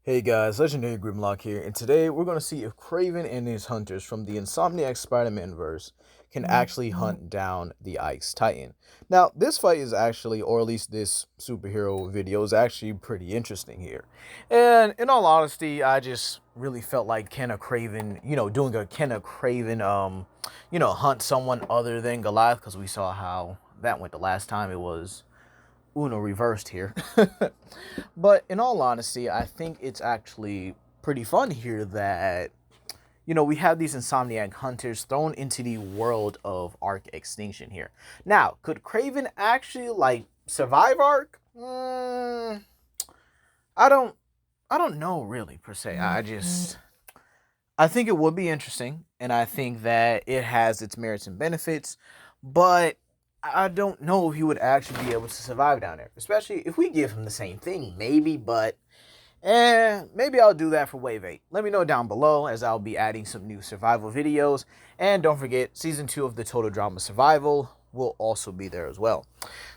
Hey guys, Legendary Grimlock here, and today we're going to see if Kraven and his hunters from the Insomniac Spider-Man verse can actually hunt down the Ice Titan. Now, this fight is actually, or at least this superhero video is actually pretty interesting here. And in all honesty, I just really felt like Kenna Kraven, doing a Kenna Kraven, hunt someone other than Goliath, because we saw how that went the last time. It was Uno reversed here. But in all honesty, I think it's actually pretty fun here that, we have these Insomniac hunters thrown into the world of Arc Extinction here. Now, could Kraven actually, survive Arc? I don't, I don't know really, per se. I think it would be interesting, and I think that it has its merits and benefits, but I don't know if he would actually be able to survive down there, especially if we give him the same thing, maybe, but maybe I'll do that for Wave 8. Let me know down below, as I'll be adding some new survival videos, and don't forget, Season 2 of the Total Drama Survival will also be there as well.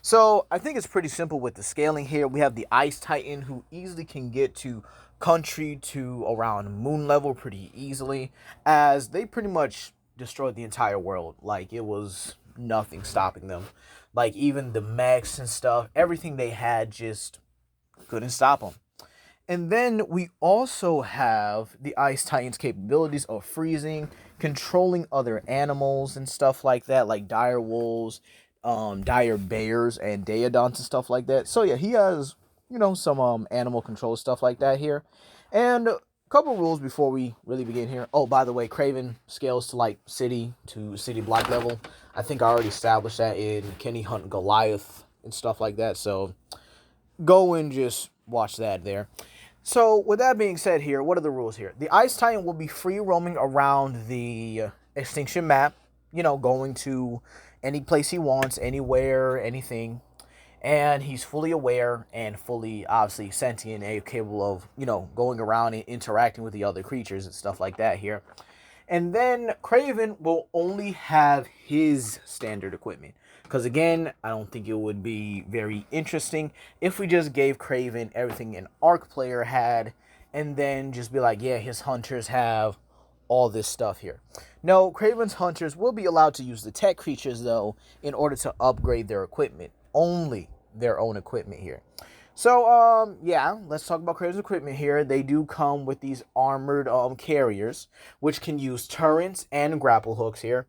So, I think it's pretty simple with the scaling here. We have the Ice Titan, who easily can get to country to around moon level pretty easily, as they pretty much destroyed the entire world. Like, it was nothing stopping them. Like, even the mechs and stuff, everything they had just couldn't stop them. And then we also have the Ice Titan's capabilities of freezing, controlling other animals and stuff like that, like dire wolves, dire bears, and daeodons and stuff like that. So yeah, he has, some animal control stuff like that here. And a couple rules before we really begin here. Oh, by the way, Kraven scales to city block level. I think I already established that in Kenny Hunt Goliath and stuff like that. So go and just watch that there. So, with that being said here, what are the rules here? The Ice Titan will be free roaming around the Extinction map, going to any place he wants, anywhere, anything. And he's fully aware and fully, obviously, sentient and capable of, going around and interacting with the other creatures and stuff like that here. And then Kraven will only have his standard equipment. Because again, I don't think it would be very interesting if we just gave Kraven everything an Arc player had, and then just be like, yeah, his hunters have all this stuff here. No, Kraven's hunters will be allowed to use the tech creatures, though, in order to upgrade their equipment. Only their own equipment here. So, yeah, let's talk about Kraven's equipment here. They do come with these armored carriers, which can use turrets and grapple hooks here.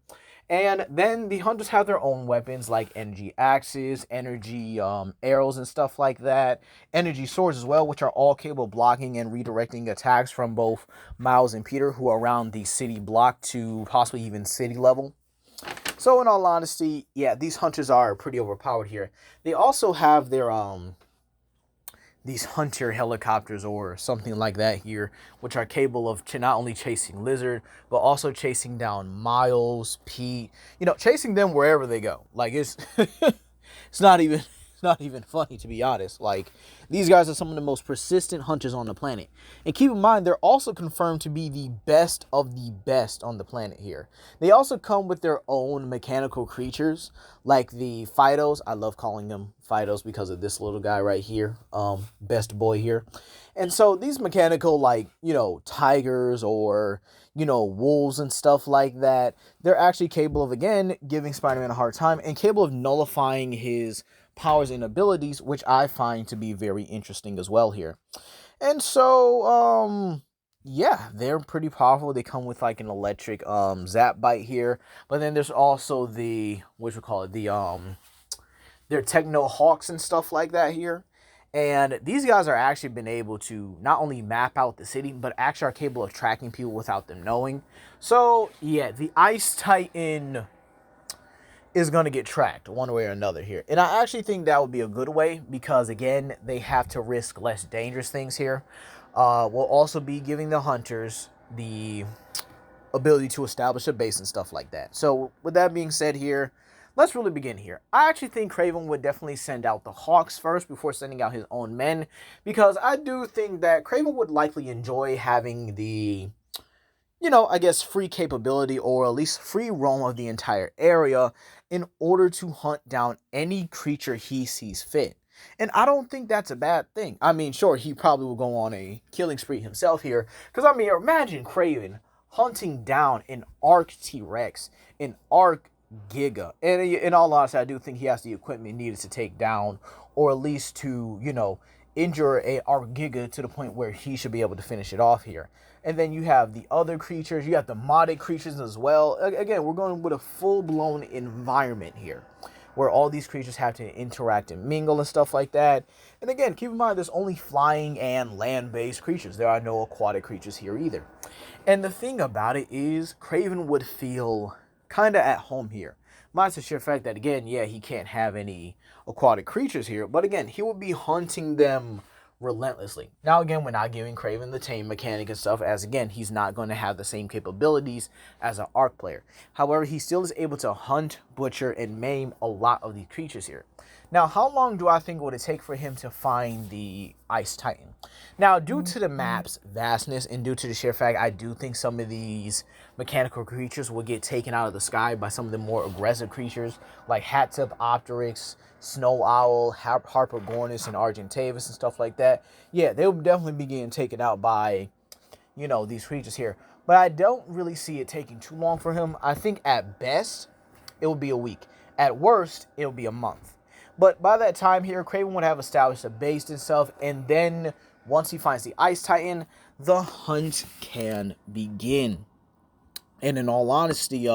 And then the hunters have their own weapons like energy axes, energy arrows and stuff like that. Energy swords as well, which are all capable of blocking and redirecting attacks from both Miles and Peter, who are around the city block to possibly even city level. So in all honesty, yeah, these hunters are pretty overpowered here. They also have their these hunter helicopters or something like that here, which are capable of not only chasing Lizard, but also chasing down Miles, Pete, chasing them wherever they go. Like, it's it's not even funny, to be honest. Like, these guys are some of the most persistent hunters on the planet. And keep in mind, they're also confirmed to be the best of the best on the planet here. They also come with their own mechanical creatures, like the Fidos. I love calling them Fidos because of this little guy right here, best boy here. And so these mechanical, tigers or, wolves and stuff like that, they're actually capable of, again, giving Spider-Man a hard time and capable of nullifying his powers and abilities, which I find to be very interesting as well here. And so, yeah, they're pretty powerful. They come with an electric zap bite here, but then there's also the their techno hawks and stuff like that here. And these guys are actually been able to not only map out the city, but actually are capable of tracking people without them knowing. So yeah, the Ice Titan is going to get tracked one way or another here. And I actually think that would be a good way because, again, they have to risk less dangerous things here. We'll also be giving the hunters the ability to establish a base and stuff like that. So with that being said here, let's really begin here. I actually think Kraven would definitely send out the Hawks first before sending out his own men, because I do think that Kraven would likely enjoy having the I guess free capability, or at least free roam of the entire area in order to hunt down any creature he sees fit. And I don't think that's a bad thing. I mean, sure, he probably will go on a killing spree himself here. Because, I mean, imagine Kraven hunting down an Arc T-Rex, an Arc Giga. And in all honesty, I do think he has the equipment needed to take down, or at least to, injure a Arc Giga to the point where he should be able to finish it off here. And then you have the other creatures. You have the modded creatures as well. Again, we're going with a full-blown environment here, where all these creatures have to interact and mingle and stuff like that. And again, keep in mind, there's only flying and land-based creatures. There are no aquatic creatures here either. And the thing about it is, Kraven would feel kind of at home here. Minus the sheer fact that, again, yeah, he can't have any aquatic creatures here. But again, he would be hunting them relentlessly. Now, again, we're not giving Kraven the tame mechanic and stuff, as again, he's not going to have the same capabilities as an Arc player. However, he still is able to hunt, butcher, and maim a lot of these creatures here. Now, how long do I think it would take for him to find the Ice Titan? Now, due to the map's vastness and due to the sheer fact, I do think some of these mechanical creatures will get taken out of the sky by some of the more aggressive creatures like Hat-Tip Opteryx, Snow Owl, Harper Gornis, and Argentavis and stuff like that. Yeah, they'll definitely be getting taken out by, these creatures here. But I don't really see it taking too long for him. I think at best, it will be a week. At worst, it'll be a month. But by that time here, Kraven would have established a base and stuff. And then once he finds the Ice Titan, the hunt can begin. And in all honesty,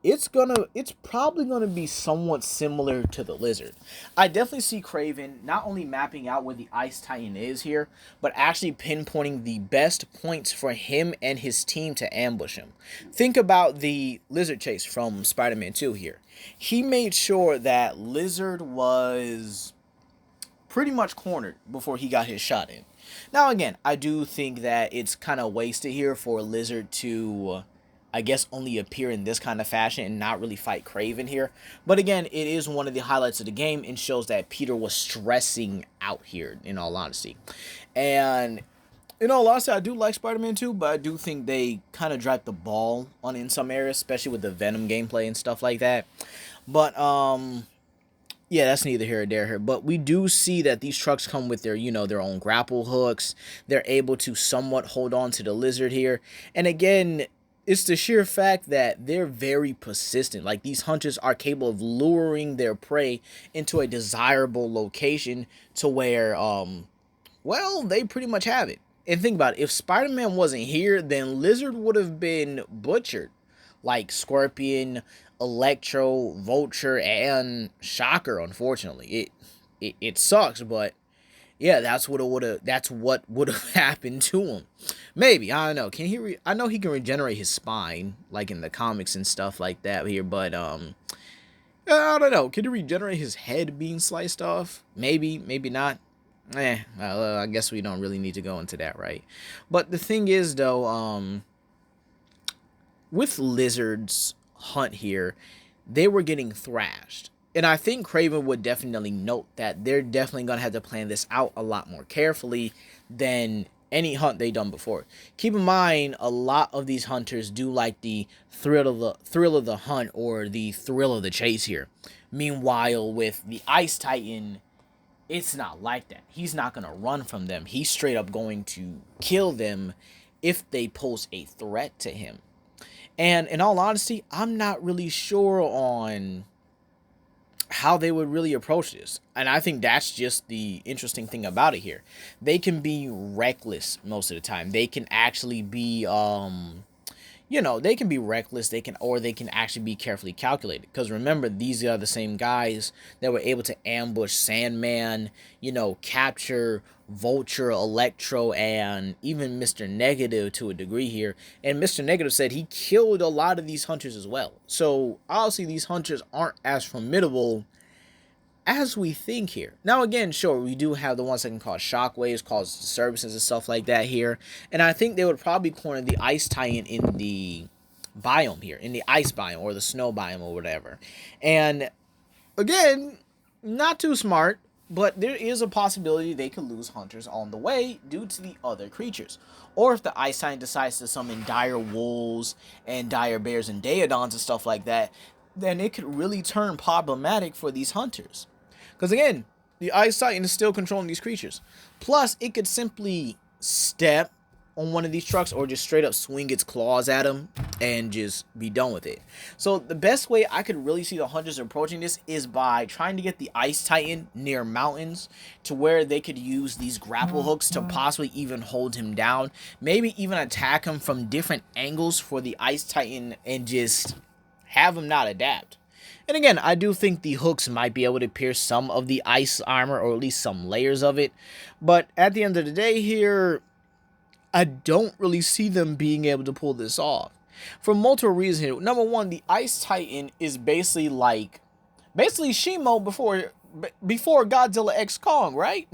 it's probably gonna be somewhat similar to the Lizard. I definitely see Kraven not only mapping out where the Ice Titan is here, but actually pinpointing the best points for him and his team to ambush him. Think about the Lizard chase from Spider-Man 2 here. He made sure that Lizard was pretty much cornered before he got his shot in. Now, again, I do think that it's kind of wasted here for Lizard to, I guess, only appear in this kind of fashion and not really fight Kraven here. But again, it is one of the highlights of the game and shows that Peter was stressing out here, in all honesty. And in all honesty, I do like Spider-Man 2, but I do think they kind of dropped the ball on in some areas, especially with the Venom gameplay and stuff like that. But, yeah, that's neither here or there here. But we do see that these trucks come with their, their own grapple hooks. They're able to somewhat hold on to the Lizard here. And again, it's the sheer fact that they're very persistent. Like, these hunters are capable of luring their prey into a desirable location to where, well, they pretty much have it. And think about it. If Spider-Man wasn't here, then Lizard would have been butchered. Like Scorpion, Electro, Vulture, and Shocker, unfortunately. It sucks, but yeah, that's what would have happened to him. Maybe, I don't know. Can he I know he can regenerate his spine, like in the comics and stuff like that here, but I don't know. Can he regenerate his head being sliced off? Maybe, maybe not. Well, I guess we don't really need to go into that, right? But the thing is, though, with Lizard's hunt here, they were getting thrashed. And I think Kraven would definitely note that they're definitely going to have to plan this out a lot more carefully than any hunt they've done before. Keep in mind, a lot of these hunters do like the thrill of the hunt or the thrill of the chase here. Meanwhile, with the Ice Titan, it's not like that. He's not going to run from them. He's straight up going to kill them if they pose a threat to him. And in all honesty, I'm not really sure on how they would really approach this. And I think that's just the interesting thing about it here. They can be reckless most of the time. They can actually be, they can be reckless. They can actually be carefully calculated. Because remember, these are the same guys that were able to ambush Sandman, capture Vulture, Electro, and even Mr. Negative to a degree here. And Mr. Negative said he killed a lot of these hunters as well. So obviously these hunters aren't as formidable as we think here. Now, again, sure, we do have the ones that can cause shockwaves, cause disturbances and stuff like that here. And I think they would probably corner the Ice Titan in the biome here, in the ice biome or the snow biome or whatever. And again, not too smart, but there is a possibility they could lose hunters on the way due to the other creatures. Or if the Ice Titan decides to summon dire wolves and dire bears and daedons and stuff like that, then it could really turn problematic for these hunters. Because again, the Ice Titan is still controlling these creatures. Plus, it could simply step on one of these trucks or just straight up swing its claws at them and just be done with it. So the best way I could really see the hunters approaching this is by trying to get the Ice Titan near mountains to where they could use these grapple hooks to possibly even hold him down. Maybe even attack him from different angles for the Ice Titan and just have him not adapt. And again, I do think the hooks might be able to pierce some of the ice armor, or at least some layers of it. But at the end of the day here, I don't really see them being able to pull this off. For multiple reasons here. Number one, the Ice Titan is basically Shimo before Godzilla X Kong, right?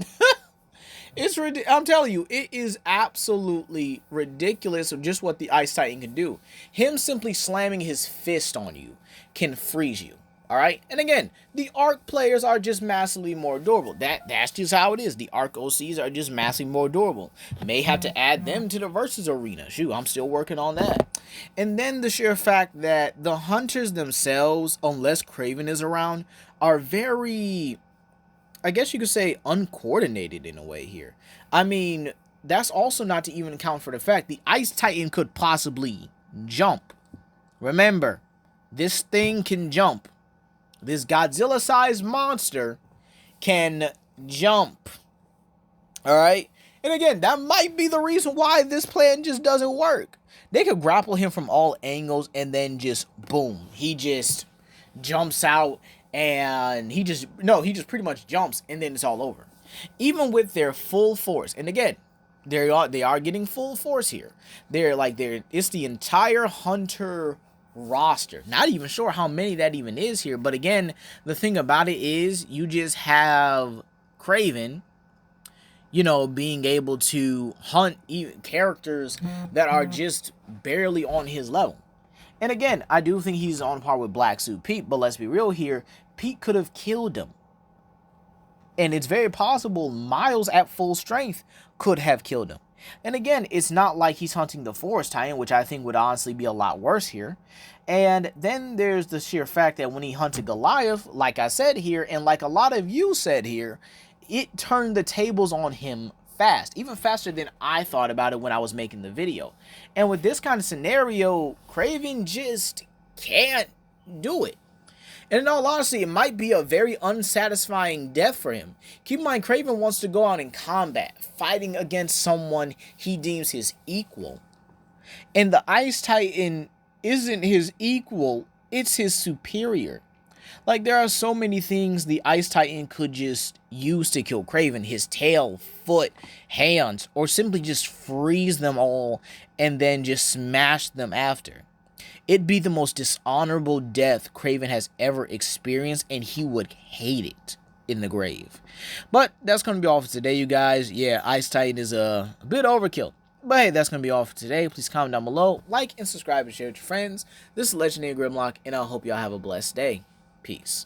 I'm telling you, it is absolutely ridiculous of just what the Ice Titan can do. Him simply slamming his fist on you can freeze you. Alright? And again, the Arc players are just massively more durable. That's just how it is. The Arc OCs are just massively more durable. May have to add them to the Versus arena. Shoot, I'm still working on that. And then the sheer fact that the hunters themselves, unless Kraven is around, are very, I guess you could say, uncoordinated in a way here. I mean, that's also not to even account for the fact the Ice Titan could possibly jump. Remember, this thing can jump. This Godzilla-sized monster can jump. Alright? And again, that might be the reason why this plan just doesn't work. They could grapple him from all angles and then just, boom. He just jumps out and he just pretty much jumps and then it's all over. Even with their full force. And again, they are getting full force here. It's the entire Hunter roster. Not even sure how many that even is here, but again, the thing about it is you just have Kraven, you know, being able to hunt characters that are just barely on his level. And again, I do think he's on par with Black Suit Pete, but let's be real here, Pete could have killed him. And it's very possible Miles at full strength could have killed him. And again, it's not like he's hunting the Forest Titan, which I think would honestly be a lot worse here. And then there's the sheer fact that when he hunted Goliath, like I said here, and like a lot of you said here, it turned the tables on him fast. Even faster than I thought about it when I was making the video. And with this kind of scenario, Kraven just can't do it. And in all honesty, it might be a very unsatisfying death for him. Keep in mind, Kraven wants to go out in combat, fighting against someone he deems his equal. And the Ice Titan isn't his equal, it's his superior. Like, there are so many things the Ice Titan could just use to kill Kraven. His tail, foot, hands, or simply just freeze them all and then just smash them after. It'd be the most dishonorable death Kraven has ever experienced, and he would hate it in the grave. But that's going to be all for today, you guys. Yeah, Ice Titan is a bit overkill. But hey, that's going to be all for today. Please comment down below, like and subscribe and share with your friends. This is Legendary Grimlock, and I hope y'all have a blessed day. Peace.